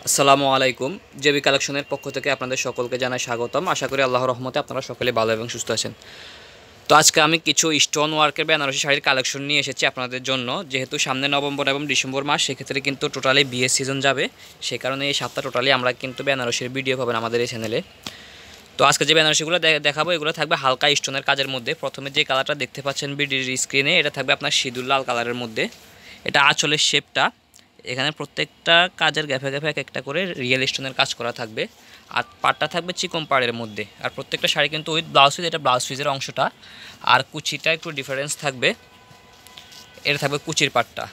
আসসালামু আলাইকুম। জেবি কালেকশনের পক্ষ থেকে আপনাদের সকলকে জানাই স্বাগতম। আশা করি আল্লাহর রহমতে আপনারা সকলে ভালো এবং সুস্থ আছেন। তো আজকে আমি কিছু স্টোন ওয়ার্কের বেনারসি শাড়ির কালেকশন নিয়ে এসেছি আপনাদের জন্য। যেহেতু সামনে নভেম্বর এবং ডিসেম্বর মাস, সেক্ষেত্রে কিন্তু টোটালি বিয়ের সিজন যাবে। সে কারণে এই সপ্তাহ টোটালি আমরা কিন্তু বেনারসির ভিডিও পাবেন আমাদের এই চ্যানেলে। তো আজকে যে বেনারসিগুলো দেখাবো এগুলো থাকবে হালকা স্টোনের কাজের মধ্যে। প্রথমে যে কালারটা দেখতে পাচ্ছেন ভিডিওর স্ক্রিনে, এটা থাকবে আপনার সিঁদুর লাল কালারের মধ্যে। এটা আঁচলের শেপটা, এখানে প্রত্যেকটা কাজের গ্যাপে গ্যাপে এক একটা করে রিয়েল স্টোনের কাজ করা থাকবে। আর পাড়টা থাকবে চিকন পাড়ের মধ্যে। আর প্রত্যেকটা শাড়ি কিন্তু উইথ ব্লাউজ পিস, এটা ব্লাউজ পিসের অংশটা। আর কুচিটা একটু ডিফারেন্স থাকবে, এটা থাকবে কুচির পাড়টা।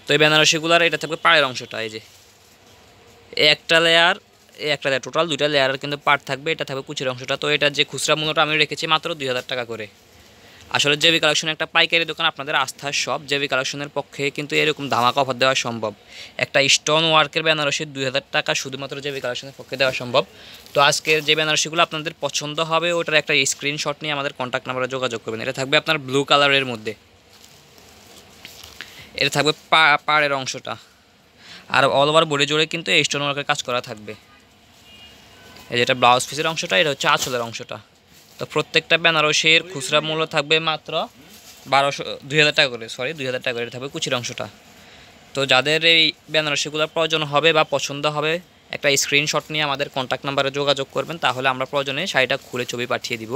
তো এই বেনারসিগুলার এটা থাকবে পাড়ের অংশটা। এই যে একটা লেয়ার, একটা লেয়ার, টোটাল দুইটা লেয়ারের কিন্তু পার্ট থাকবে। এটা থাকবে কুচির অংশটা। তো এটার যে খুচরা মূল্যটা আমি রেখেছি মাত্র 2000 টাকা করে। আসলে জেবি কালেকশন একটা পাইকারি দোকান, আপনাদের আস্থার সব। জেবি কালেকশনের পক্ষে কিন্তু এরকম ধামাকা অফার দেওয়া সম্ভব। একটা স্টোন ওয়ার্কের বেনারসি 2000 টাকা শুধুমাত্র জেবি কালেকশনের পক্ষে দেওয়া সম্ভব। তো আজকের যে বেনারসিগুলো আপনাদের পছন্দ হবে ওটার একটা স্ক্রিনশট নিয়ে আমাদের কন্ট্যাক্ট নাম্বারে যোগাযোগ করবেন। এটা থাকবে আপনার ব্লু কালারের মধ্যে, এটা থাকবে পাড়ের অংশটা। আর অল ওভার বডি জুড়ে কিন্তু এই স্টোন ওয়ার্কের কাজ করা থাকবে। এই যেটা ব্লাউজ পিসের অংশটা, এটা হচ্ছে আঁচলের অংশটা। তো প্রত্যেকটা বেনারসির খুচরা মূল্য থাকবে মাত্র 2000 টাকা করে, 2000 টাকা করে। এটা থাকবে কুচির অংশটা। তো যাদের এই বেনারসিগুলো প্রয়োজন হবে বা পছন্দ হবে, একটা স্ক্রিনশট নিয়ে আমাদের কন্ট্যাক্ট নাম্বারে যোগাযোগ করবেন। তাহলে আমরা প্রয়োজনে শাড়িটা খুলে ছবি পাঠিয়ে দিব।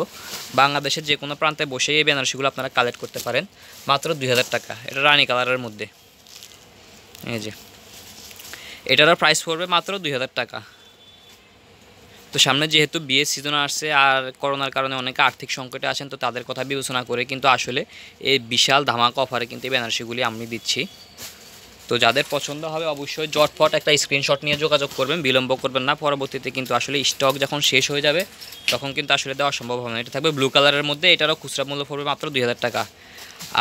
বাংলাদেশের যে কোনো প্রান্তে বসে এই বেনারসিগুলো আপনারা কালেক্ট করতে পারেন মাত্র 2000 টাকা। এটা রানী কালারের মধ্যে। এই যে এটারও প্রাইস পড়বে মাত্র 2000 টাকা। তো সামনে যেহেতু বিয়ের সিজন আসছে আর করোনার কারণে অনেকে আর্থিক সংকটে আছেন, তো তাদের কথা বিবেচনা করে কিন্তু আসলে এই বিশাল ধামাকা অফারে কিন্তু এই বেনারসিগুলি আমি দিচ্ছি। তো যাদের পছন্দ হবে অবশ্যই জটপট একটা স্ক্রিনশট নিয়ে যোগাযোগ করবেন, বিলম্ব করবেন না। পরবর্তীতে কিন্তু আসলে স্টক যখন শেষ হয়ে যাবে তখন কিন্তু আসলে দেওয়া সম্ভব হবে না। এটা থাকবে ব্লু কালারের মধ্যে, এটারও খুচরা মূল্য পড়বে মাত্র 2000 টাকা।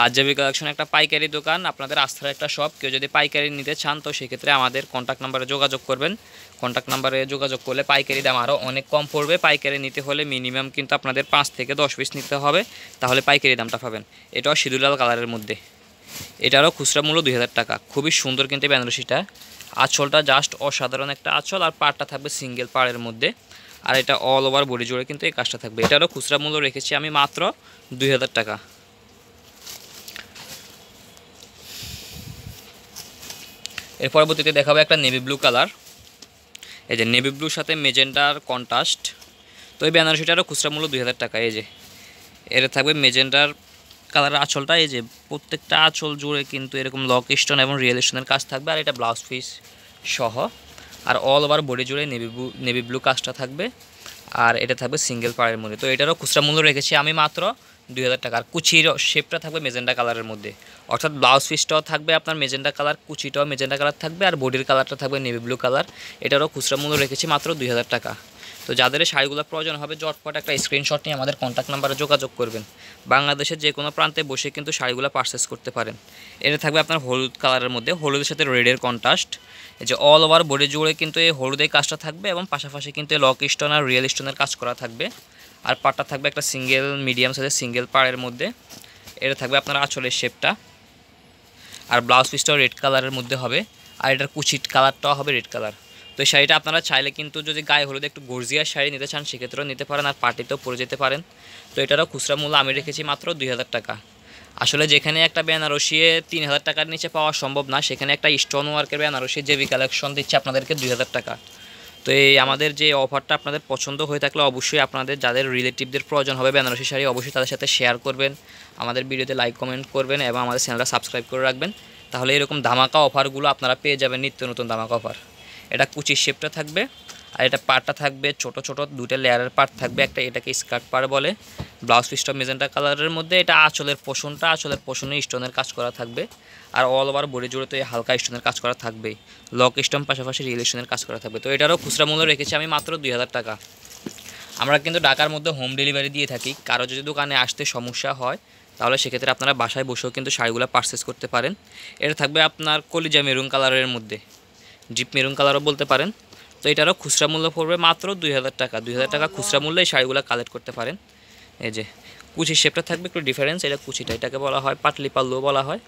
আর জেবি কালেকশন একটা পাইকারি দোকান, আপনাদের আস্থার একটা শপ। কেউ যদি পাইকারি নিতে চান তো সেক্ষেত্রে আমাদের কন্ট্যাক্ট নাম্বারে যোগাযোগ করবেন। কন্ট্যাক্ট নাম্বারে যোগাযোগ করলে পাইকারি দাম আরও অনেক কম পড়বে। পাইকারি নিতে হলে মিনিমাম কিন্তু আপনাদের 5 থেকে 10 পিস নিতে হবে, তাহলে পাইকারি দামটা পাবেন। এটাও সিঁদুর লাল কালারের মধ্যে, এটারও খুচরা মূল্য 2000 টাকা। খুবই সুন্দর কিন্তু এই বেনারসিটা। আঁচলটা জাস্ট অসাধারণ একটা আঁচল, আর পাড়টা থাকবে সিঙ্গেল পাড়ের মধ্যে। আর এটা অল ওভার বডি জুড়ে কিন্তু এই কাজটা থাকবে। এটারও খুচরা মূল্য রেখেছি আমি মাত্র 2000 টাকা। এর পরবর্তীতে দেখাবো একটা নেভি ব্লু কালার। এই যে নেভি ব্লুর সাথে মেজেন্ডার কন্ট্রাস্ট। তো এই বেনারসিটারও খুচরা মূল্য 2000 টাকা। এই যে এটা থাকবে মেজেন্ডার কালারের আঁচলটা। এই যে প্রত্যেকটা আঁচল জুড়ে কিন্তু এরকম লক স্টোন এবং রিয়েল স্টোনের কাজ থাকবে। আর এটা ব্লাউজ পিস সহ। আর অল ওভার বডি জুড়ে নেভি ব্লু কাজটা থাকবে। আর এটা থাকবে সিঙ্গেল পাড়ের মধ্যে। তো এটারও খুচরা মূল্য রেখেছি আমি মাত্র 2000 টাকা। আর কুচির শেপটা থাকবে মেজেন্ডা কালারের মধ্যে, অর্থাৎ ব্লাউজ পিসটাও থাকবে আপনার মেজেন্ডা কালার, কুচিটাও মেজেন্ডা কালার থাকবে, আর বডির কালারটা থাকবে নেভি ব্লু কালার। এটারও খুচরা মূল্য রেখেছি মাত্র 2000 টাকা। তো যাদের শাড়িগুলো প্রয়োজন হবে জটপট একটা স্ক্রিনশট নিয়ে আমাদের কন্ট্যাক্ট নাম্বারে যোগাযোগ করবেন। বাংলাদেশের যে কোনো প্রান্তে বসে কিন্তু শাড়িগুলো পারচেস করতে পারেন। এটা থাকবে আপনার হলুদ কালারের মধ্যে, হলুদের সাথে রেডের কন্ট্রাস্ট। এই যে অল ওভার বডি জুড়ে কিন্তু এই হলুদের কাজটা থাকবে, এবং পাশাপাশি কিন্তু লক স্টোন আর রিয়েল স্টোনের কাজ করা থাকবে। আর পাড়টা থাকবে একটা সিঙ্গেল মিডিয়াম সাইজের সিঙ্গেল পাড়ের মধ্যে। এটা থাকবে আপনার আঁচলের শেপটা। আর ব্লাউজ পিসটাও রেড কালারের মধ্যে হবে। আর এটার কুচিট কালারটাও হবে রেড কালার। তো এই শাড়িটা আপনারা চাইলে কিন্তু যদি গায়ে হলুদে একটু গর্জিয়াস শাড়ি নিতে চান সেক্ষেত্রেও নিতে পারেন, আর পার্টিতেও পরে যেতে পারেন। তো এটারও খুচরা মূল্য আমি রেখেছি মাত্র 2000 টাকা। আসলে যেখানে একটা বেনারসি 3000 টাকার নিচে পাওয়া সম্ভব না, সেখানে একটা স্টোন ওয়ার্কের বেনারসি জেবি কালেকশন দিচ্ছে আপনাদেরকে 2000 টাকা। তো এই আমাদের যে অফারটা আপনাদের পছন্দ হয়ে থাকলে অবশ্যই আপনাদের যাদের রিলেটিভদের প্রয়োজন হবে বেনারসি শাড়ি, অবশ্যই তাদের সাথে শেয়ার করবেন, আমাদের ভিডিওতে লাইক কমেন্ট করবেন এবং আমাদের চ্যানেলটা সাবস্ক্রাইব করে রাখবেন। তাহলে এরকম ধামাকা অফারগুলো আপনারা পেয়ে যাবেন, নিত্য নতুন ধামাকা অফার। এটা কুচির শেপটা থাকবে। আর এটা পাড়টা থাকবে ছোট ছোট দুটো লেয়ারের পার্ট থাকবে, একটা এটাকে স্কার্ট পাড় বলে। ব্লাউজ পিসটা মেজেন্টা কালারের মধ্যে। এটা আঁচলের পোষণে স্টোনের কাজ করা থাকবে। আর অল ওভার বডি জুড়ে তো এই হালকা স্টোনের কাজ করা থাকবেই, লক স্টোন পাশাপাশি রিয়েল স্টোনের কাজ করা থাকবে। তো এটারও খুচরা মূল্য রেখেছি আমি মাত্র 2000 টাকা। আমরা কিন্তু ঢাকার মধ্যে হোম ডেলিভারি দিয়ে থাকি। কারো যদি দোকানে আসতে সমস্যা হয় তাহলে সেক্ষেত্রে আপনারা বাসায় বসেও কিন্তু শাড়িগুলো পারচেস করতে পারেন। এটা থাকবে আপনার কলিজা মেরুন কালারের মধ্যে, জিপ মেরুন কালারও বলতে পারেন। তো এটারও খুচরা মূল্য পড়বে মাত্র 2000 টাকা। 2000 টাকা খুচরা মূল্যে এই শাড়িগুলো কালেক্ট করতে পারেন। এই যে কুচির শেপটা থাকবে একটু ডিফারেন্স। এটা কুচিটা, এটাকে বলা হয় পাটলি পাল্লু বলা হয়।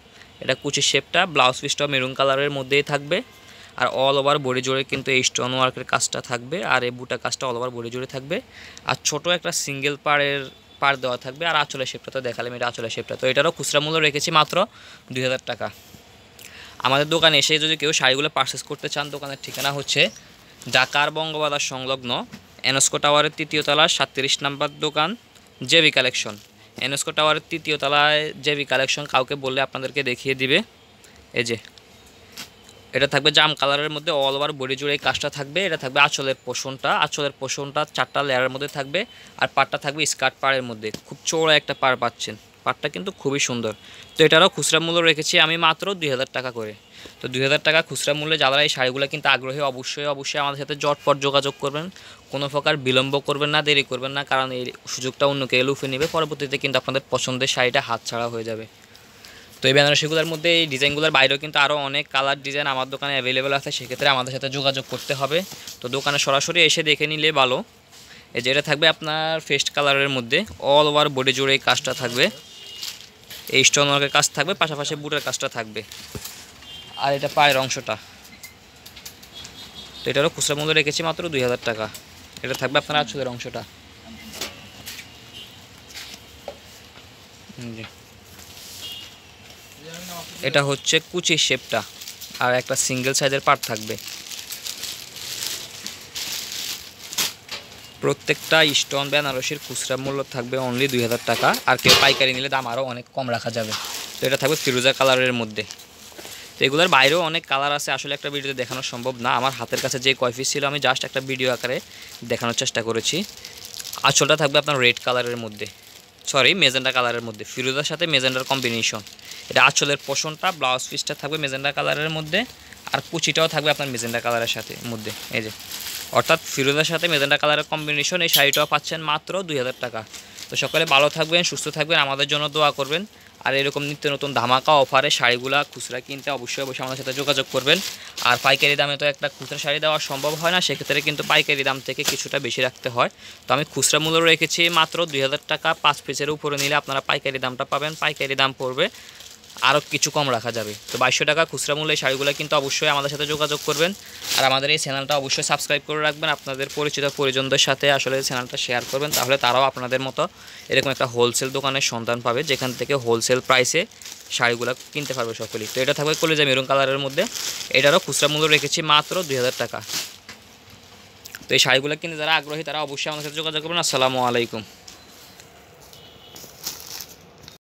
এটা কুচির শেপটা, ব্লাউজ পিসটা মেরুন কালারের মধ্যেই থাকবে। আর অল ওভার বডি জুড়ে কিন্তু এই স্টোন ওয়ার্কের কাজটা থাকবে, আর এই বুটা কাজটা অল ওভার বডি জুড়ে থাকবে। আর ছোট একটা সিঙ্গেল পাড় দেওয়া থাকবে। আর আঁচলের শেপটা তো দেখালাম, এটা আঁচলের শেপটা। তো এটারও খুচরা মূল্য রেখেছি মাত্র 2000 টাকা। আমাদের দোকানে এসে যদি কেউ শাড়িগুলো পারচেস করতে চান, দোকানের ঠিকানা হচ্ছে ঢাকার বঙ্গবাজার সংলগ্ন এনস্কো টাওয়ারের 3য় তলা 37 নম্বর দোকান, জেবি কালেকশন। এনস্কো টাওয়ারের 3য় তলায় জেবি কালেকশন, কাউকে বললে আপনাদেরকে দেখিয়ে দিবে। এই যে এটা থাকবে জাম কালারের মধ্যে, অল ওভার বডি জুড়ে এই কাজটা থাকবে। এটা থাকবে আঁচলের পোষণটা 4টা লেয়ারের মধ্যে থাকবে। আর পাড়টা থাকবে স্কার্ট পাড়ের মধ্যে, খুব চওড়া একটা পাড় পাচ্ছেন। পাড়টা কিন্তু খুবই সুন্দর। তো এটারও খুচরা মূল্য রেখেছি আমি মাত্র 2000 টাকা করে। তো 2000 টাকা খুচরা মূল্যে যারা এই শাড়িগুলো কিন্তু আগ্রহী, অবশ্যই আমাদের সাথে জটপট যোগাযোগ করবেন। কোনো প্রকার বিলম্ব করবেন না, দেরি করবেন না, কারণ এই সুযোগটা অন্য কেউ লুফে নেবে। পরবর্তীতে কিন্তু আপনাদের পছন্দের শাড়িটা হাতছাড়া হয়ে যাবে। তো এই বেনারসিগুলোর মধ্যে এই ডিজাইনগুলোর বাইরেও কিন্তু আরও অনেক কালার ডিজাইন আমার দোকানে অ্যাভেলেবেল আছে, সেক্ষেত্রে আমাদের সাথে যোগাযোগ করতে হবে। তো দোকানে সরাসরি এসে দেখে নিলে ভালো। এই যে এটা থাকবে আপনার ফেস্ট কালারের মধ্যে, অল ওভার বডি জুড়ে এই কাজটা থাকবে, এই স্টোন ওয়ার্কের কাজ থাকবে, পাশাপাশি বুটের কাজটা থাকবে। আর এটা পায়ের অংশটা, তো এটারও খুচরা মূল্য রেখেছি মাত্র 2000 টাকা। এটা থাকবে আপনার আঁচলের অংশটা। জি, এটা হচ্ছে কুচির শেপটা, আর একটা সিঙ্গেল সাইজের পার্ট থাকবে। প্রত্যেকটা স্টোন বেনারসির খুচরা মূল্য থাকবে অনলি 2000 টাকা। আর কেউ পাইকারি নিলে দাম আরও অনেক কম রাখা যাবে। তো এটা থাকবে ফিরোজা কালারের মধ্যে। তো এগুলোর বাইরেও অনেক কালার আছে, আসলে একটা ভিডিওতে দেখানো সম্ভব না। আমার হাতের কাছে যে কয় পিস ছিল আমি জাস্ট একটা ভিডিও আকারে দেখানোর চেষ্টা করেছি। আঁচলটা থাকবে আপনার রেড কালারের মধ্যে, মেজেন্ডা কালারের মধ্যে, ফিরোজার সাথে মেজেন্ডার কম্বিনেশন। এটা আঁচলের পোষণটা, ব্লাউজ পিসটা থাকবে মেজেন্ডা কালারের মধ্যে, আর কুচিটাও থাকবে আপনার মেজেন্ডা কালারের সাথে মধ্যে। এই যে অর্থাৎ ফিরোজার সাথে মেজেন্ডা কালারের কম্বিনেশন, এই শাড়িটাও পাচ্ছেন মাত্র 2000 টাকা। তো সকলে ভালো থাকবেন, সুস্থ থাকবেন, আমাদের জন্য দোয়া করবেন। আর এরকম নিত্য নতুন ধামাকা অফারে শাড়িগুলো খুচরা কিনতে অবশ্যই আমাদের সাথে যোগাযোগ করবেন। আর পাইকারি দামে তো একটা খুচরা শাড়ি দেওয়া সম্ভব হয় না, সেক্ষেত্রে কিন্তু পাইকারি দাম থেকে কিছুটা বেশি রাখতে হয়। তো আমি খুচরা মূল্য রেখেছি মাত্র 2000 টাকা। 5 পিসের উপরে নিলে আপনারা পাইকারি দামটা পাবেন। পাইকারি দাম পড়বে আরও কিছু কম রাখা যাবে। তো 2200 টাকা খুচরা মূল্যে শাড়িগুলো কিন্তু অবশ্যই আমাদের সাথে যোগাযোগ করবেন। আর আমাদের এই চ্যানেলটা অবশ্যই সাবস্ক্রাইব করে রাখবেন। আপনাদের পরিচিত পরিজনদের সাথে আসলে চ্যানেলটা শেয়ার করবেন, তাহলে তারাও আপনাদের মতো এরকম একটা হোলসেল দোকানের সন্ধান পাবে, যেখান থেকে হোলসেল প্রাইসে শাড়িগুলো কিনতে পারবে সকলেই। তো এটা থাকবে কলিজা মেরুন কালারের মধ্যে। এটারও খুচরা মূল্য রেখেছি মাত্র 2000 টাকা। তো এই শাড়িগুলো কিনে যারা আগ্রহী তারা অবশ্যই আমাদের সাথে যোগাযোগ করবেন। আসসালামু আলাইকুম।